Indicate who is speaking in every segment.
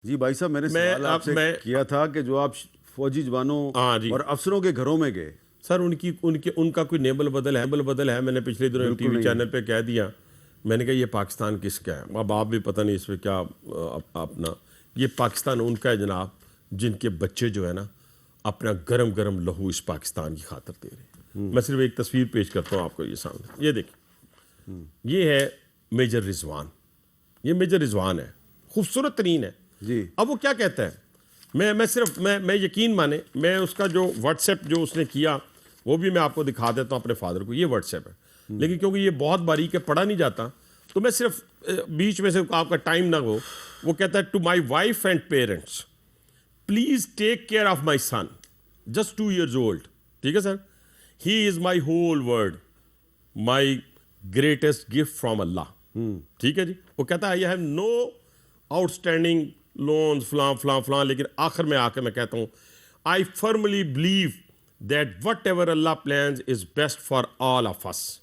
Speaker 1: जी भाई साहब, मैंने
Speaker 2: मैं
Speaker 1: सवाल
Speaker 2: अब
Speaker 1: आपसे
Speaker 2: मैं
Speaker 1: किया था कि जो आप फौजी जवानों
Speaker 2: हाँ जी
Speaker 1: और अफसरों के घरों में गए।
Speaker 2: सर, उनकी उनके उनका कोई नेबल बदल है। मैंने पिछले दिनों एक
Speaker 1: बिल्कुल
Speaker 2: टीवी
Speaker 1: नहीं है।
Speaker 2: चैनल पे कह दिया। मैंने कहा ये पाकिस्तान किसका है। अब आप भी पता नहीं इस पे क्या अपना, ये पाकिस्तान उनका है जनाब, जिनके बच्चे जो है ना अपना गरम गरम लहू इस पाकिस्तान की खातर दे रहे हैं। मैं सिर्फ एक तस्वीर पेश करता हूँ आपको, ये सामने ये देखिए, ये है मेजर रिजवान। ये मेजर रिजवान है, खूबसूरत तरीन है।
Speaker 1: जी
Speaker 2: अब वो क्या कहता है, मैं सिर्फ मैं यकीन माने, मैं उसका जो व्हाट्सएप जो उसने किया वो भी मैं आपको दिखा देता हूँ अपने फादर को। ये व्हाट्सएप है, लेकिन क्योंकि ये बहुत बारीक है, पढ़ा नहीं जाता, तो मैं सिर्फ बीच में से आपका टाइम ना हो। वो कहता है, to my wife and parents, please take care of my son, just 2 years old. ठीक है sir, he is my whole world, my greatest gift from Allah. ठीक है जी। वो कहता है, I have no outstanding loans फलां फलां फलां, लेकिन आखिर में आकर मैं कहता हूँ, I firmly believe that whatever Allah plans is best for all of us.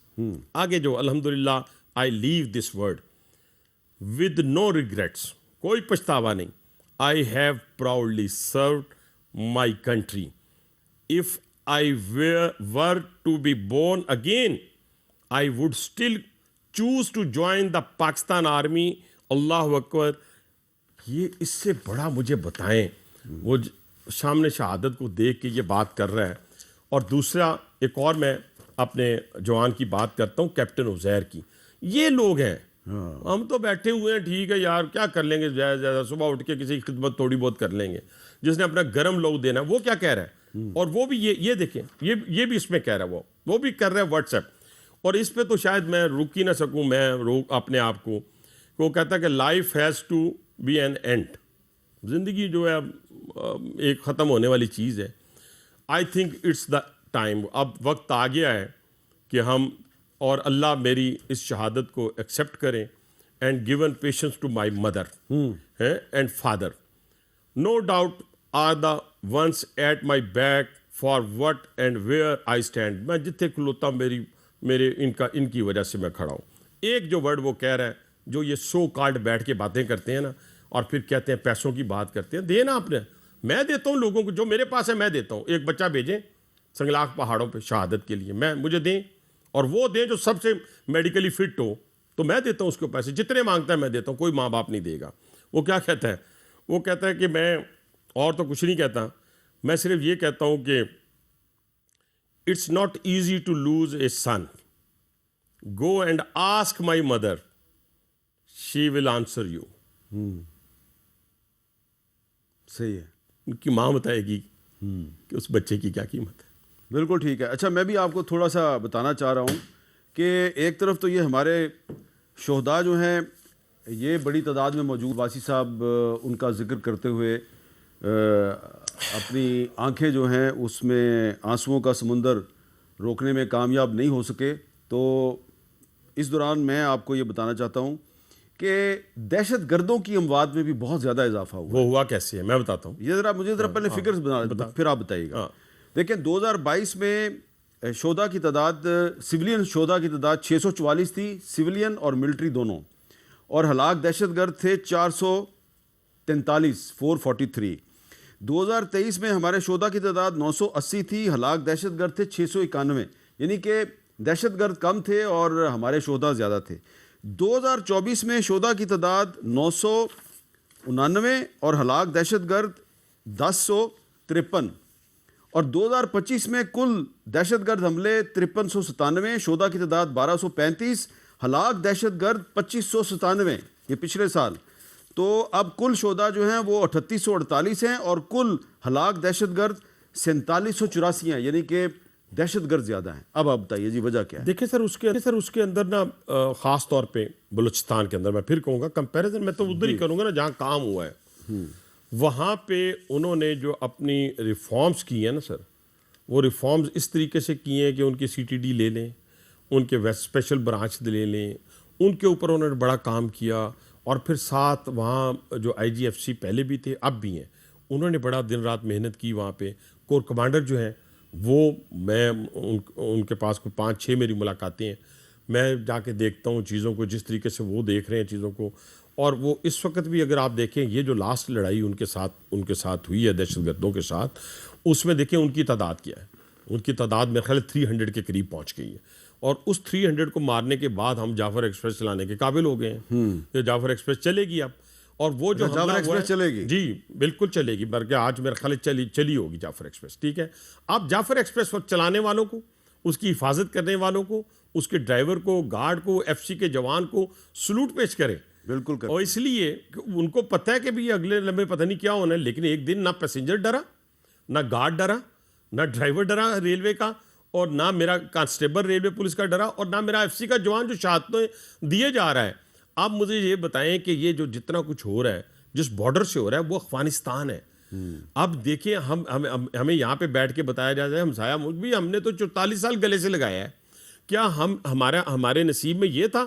Speaker 2: आगे जो अल्हम्दुलिल्लाह I leave this world with no regrets, कोई पछतावा नहीं। I have proudly served my country. If I were to be born again, I would still choose to join the Pakistan Army। अल्लाह अकबर। ये इससे बड़ा मुझे बताएं, वो सामने शहादत को देख के ये बात कर रहा है। और दूसरा एक और मैं अपने जवान की बात करता हूँ, कैप्टन उज़ैर की। ये लोग हैं, हम तो बैठे हुए हैं, ठीक है यार, क्या कर लेंगे, ज़्यादा सुबह उठ के किसी की खिदमत थोड़ी बहुत कर लेंगे। जिसने अपना गर्म लहू देना है वो क्या कह रहा है, और वो भी ये देखें, ये भी इसमें कह रहा है, वो भी कर रहा है व्हाट्सएप। और इस पे तो शायद मैं रुक ही ना सकूं, मैं रोक अपने आप को। वो कहता है कि life has to be an end, ज़िंदगी जो है अब एक ख़त्म होने वाली चीज़ है। I think it's the time, अब वक्त आ गया है कि हम, और अल्लाह मेरी इस शहादत को एक्सेप्ट करें, and given patience to my mother and father, no doubt are the ones at my back for what and where I stand. मैं जिथे खलोता मेरे इनकी वजह से मैं खड़ा हूँ। एक जो वर्ड वो कह रहा है, जो ये सो कॉल्ड बैठ के बातें करते हैं ना, और फिर कहते हैं पैसों की बात करते हैं, देना आपने, मैं देता हूँ लोगों को, जो मेरे पास है मैं देता हूँ। एक बच्चा भेजें संगलाख पहाड़ों पे शहादत के लिए, मुझे दें, और वो दें जो सबसे मेडिकली फिट हो, तो मैं देता हूँ उसको पैसे, जितने मांगता है मैं देता हूँ, कोई माँ बाप नहीं देगा। वो क्या कहता है, वो कहता है कि मैं और तो कुछ नहीं कहता, मैं सिर्फ ये कहता हूँ कि it's not easy to lose a son, go and ask my mother, she will answer you.
Speaker 1: सही है।
Speaker 2: उनकी माँ बताएगी कि उस बच्चे की क्या कीमत है।
Speaker 1: बिल्कुल ठीक है। अच्छा, मैं भी आपको थोड़ा सा बताना चाह रहा हूँ कि एक तरफ तो ये हमारे शोहदा जो हैं ये बड़ी तादाद में मौजूद, वासी साहब उनका जिक्र करते हुए अपनी आंखें जो हैं उसमें आंसुओं का समुंदर रोकने में कामयाब नहीं हो सके। तो इस दौरान मैं आपको ये बताना चाहता हूँ कि दहशत गर्दों की अमवात में भी बहुत ज़्यादा इजाफा हुआ।
Speaker 2: वो हुआ कैसे है मैं बताता हूँ।
Speaker 1: ये ज़रा मुझे पहले फिगर्स बता, फिर आप बताइएगा। देखिए 2022 में शोधा की तादाद, सिविलियन शोधा की तादाद 644 थी, सिविलियन और मिलिट्री दोनों, और हलाक दहशतगर्द थे 443, 443। 2023 में हमारे शोधा की तादाद 980 थी, हलाक दहशतगर्द थे 691, यानी कि दहशतगर्द कम थे और हमारे शोधा ज़्यादा थे। 2024 में शोधा की तादाद 999 और हलाक दहशतगर्द 1053, और 2025 में कुल दहशतगर्द हमले 5397, शोधा की तादाद 1235, हलाक दहशतगर्द 2597, ये पिछले साल। तो अब कुल शोधा जो हैं वो 3848 हैं और कुल हलाक दहशतगर्द 4784 हैं, यानी कि दहशतगर्द ज़्यादा हैं। अब आप बताइए जी, वजह क्या है?
Speaker 2: देखिए सर, उसके अंदर ना ख़ास तौर पे बलूचिस्तान के अंदर, मैं फिर कहूँगा कंपैरिजन मैं तो उधर ही करूँगा ना जहाँ काम हुआ है। वहाँ पे उन्होंने जो अपनी रिफॉर्म्स की है ना सर, वो रिफॉर्म्स इस तरीके से किए हैं कि उनकी CTD ले लें, उनके वेस्ट स्पेशल ब्रांच ले लें, उनके ऊपर उन्होंने बड़ा काम किया। और फिर साथ वहाँ जो IGFC पहले भी थे अब भी हैं, उन्होंने बड़ा दिन रात मेहनत की। वहाँ पे कोर कमांडर जो हैं वो, मैं उनके पास कोई 5-6 मेरी मुलाकातें हैं, मैं जाके देखता हूँ चीज़ों को, जिस तरीके से वो देख रहे हैं चीज़ों को, और वो इस वक्त भी अगर आप देखें, ये जो लास्ट लड़ाई उनके साथ हुई है दहशतगर्दों के साथ, उसमें देखें उनकी तादाद क्या है। उनकी तादाद मेरे ख्याल 300 के करीब पहुंच गई है। और उस 300 को मारने के बाद हम जाफर एक्सप्रेस चलाने के काबिल हो गए हैं। ये जाफर एक्सप्रेस चलेगी अब, और वो जो
Speaker 1: जाफर
Speaker 2: हमला हुआ
Speaker 1: एक्सप्रेस
Speaker 2: है,
Speaker 1: चलेगी?
Speaker 2: जी बिल्कुल चलेगी, बल्कि आज मेरे ख्याल चली होगी जाफर एक्सप्रेस। ठीक है, आप जाफर एक्सप्रेस को चलाने वालों को, उसकी हिफाजत करने वालों को, उसके ड्राइवर को, गार्ड को, एफसी के जवान को सलूट पेश करें।
Speaker 1: बिल्कुल कर।
Speaker 2: और इसलिए कि उनको पता है कि भी अगले लम्हे पता नहीं क्या होना है, लेकिन एक दिन ना पैसेंजर डरा, ना गार्ड डरा, ना ड्राइवर डरा रेलवे का, और ना मेरा कांस्टेबल रेलवे पुलिस का डरा, और ना मेरा एफसी का जवान जो शहादतें दिए जा रहा है। आप मुझे ये बताएं कि ये जो जितना कुछ हो रहा है, जिस बॉर्डर से हो रहा है, वो अफगानिस्तान है। अब देखिए, हमें यहाँ पे बैठ के बताया जाता है हमसाया मुल्क भी, हमने तो 44 साल गले से लगाया है। क्या हमारे नसीब में ये था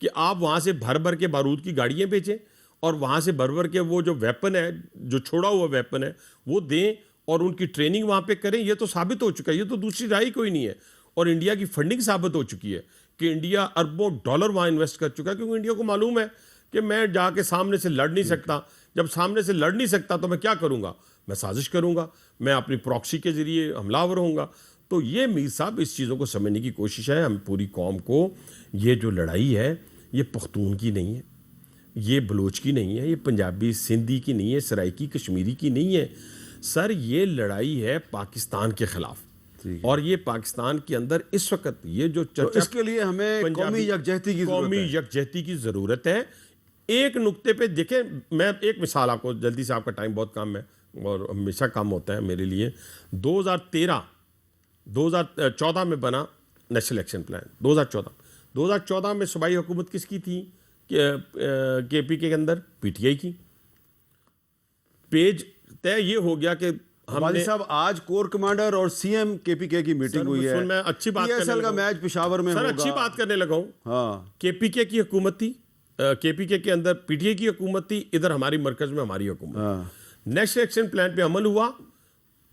Speaker 2: कि आप वहाँ से भर भर के बारूद की गाड़ियाँ भेजें, और वहाँ से भर भर के वो जो वेपन है, जो छोड़ा हुआ वेपन है, वो दें और उनकी ट्रेनिंग वहाँ पे करें? ये तो साबित हो चुका है, ये तो दूसरी राय कोई नहीं है। और इंडिया की फंडिंग साबित हो चुकी है कि इंडिया अरबों डॉलर वहाँ इन्वेस्ट कर चुका है, क्योंकि इंडिया को मालूम है कि मैं जाके सामने से लड़ नहीं सकता। जब सामने से लड़ नहीं सकता तो मैं क्या करूँगा? मैं साजिश करूँगा, मैं अपनी प्रॉक्सी के ज़रिए हमलावर होऊंगा। तो ये मीर साहब इस चीज़ों को समझने की कोशिश है। हम पूरी कौम को, ये जो लड़ाई है, ये पख्तून की नहीं है, ये बलोच की नहीं है, ये पंजाबी सिंधी की नहीं है, सराइकी कश्मीरी की नहीं है सर, ये लड़ाई है पाकिस्तान के खिलाफ। और ये पाकिस्तान के अंदर इस वक्त ये जो
Speaker 1: तो
Speaker 2: चर्चा,
Speaker 1: इसके लिए हमें कौमी यकजहती की
Speaker 2: ज़रूरत है। एक नुक्ते पे देखें, मैं एक मिसाल आपको जल्दी से, आपका टाइम बहुत कम है और हमेशा कम होता है मेरे लिए। 2014 में बना नेशनल एक्शन प्लान। 2014 में सूबाई हुकूमत किसकी थी? केपीके के अंदर पीटीआई की। पेज तय ये हो गया कि हमने,
Speaker 1: साहब आज कोर कमांडर और सीएम केपीके की मीटिंग हुई है।
Speaker 2: मैं अच्छी बात
Speaker 1: पीएसएल का मैच पेशावर में होगा।
Speaker 2: अच्छी बात करने लगा हूं।
Speaker 1: हाँ,
Speaker 2: केपीके की हुकूमत थी, केपीके के अंदर पीटीआई की हुकूमत थी, इधर हमारी मरकज में हमारी हुकूमत।
Speaker 1: हाँ।
Speaker 2: नेशनल एक्शन प्लान पे अमल हुआ,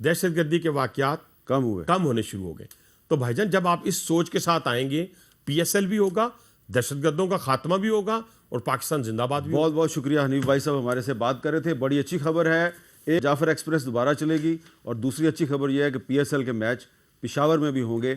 Speaker 2: दहशतगर्दी के वाकयात
Speaker 1: कम
Speaker 2: होने शुरू हो गए। तो भाईजान, जब आप इस सोच के साथ आएंगे, पीएसएल भी होगा, दहशतगर्दों का खात्मा भी होगा, और पाकिस्तान जिंदाबाद भी।
Speaker 1: बहुत बहुत शुक्रिया हनीफ भाई साहब, हमारे से बात कर रहे थे। बड़ी अच्छी खबर है, एक जाफर एक्सप्रेस दोबारा चलेगी, और दूसरी अच्छी खबर यह है कि पीएसएल के मैच पेशावर में भी होंगे।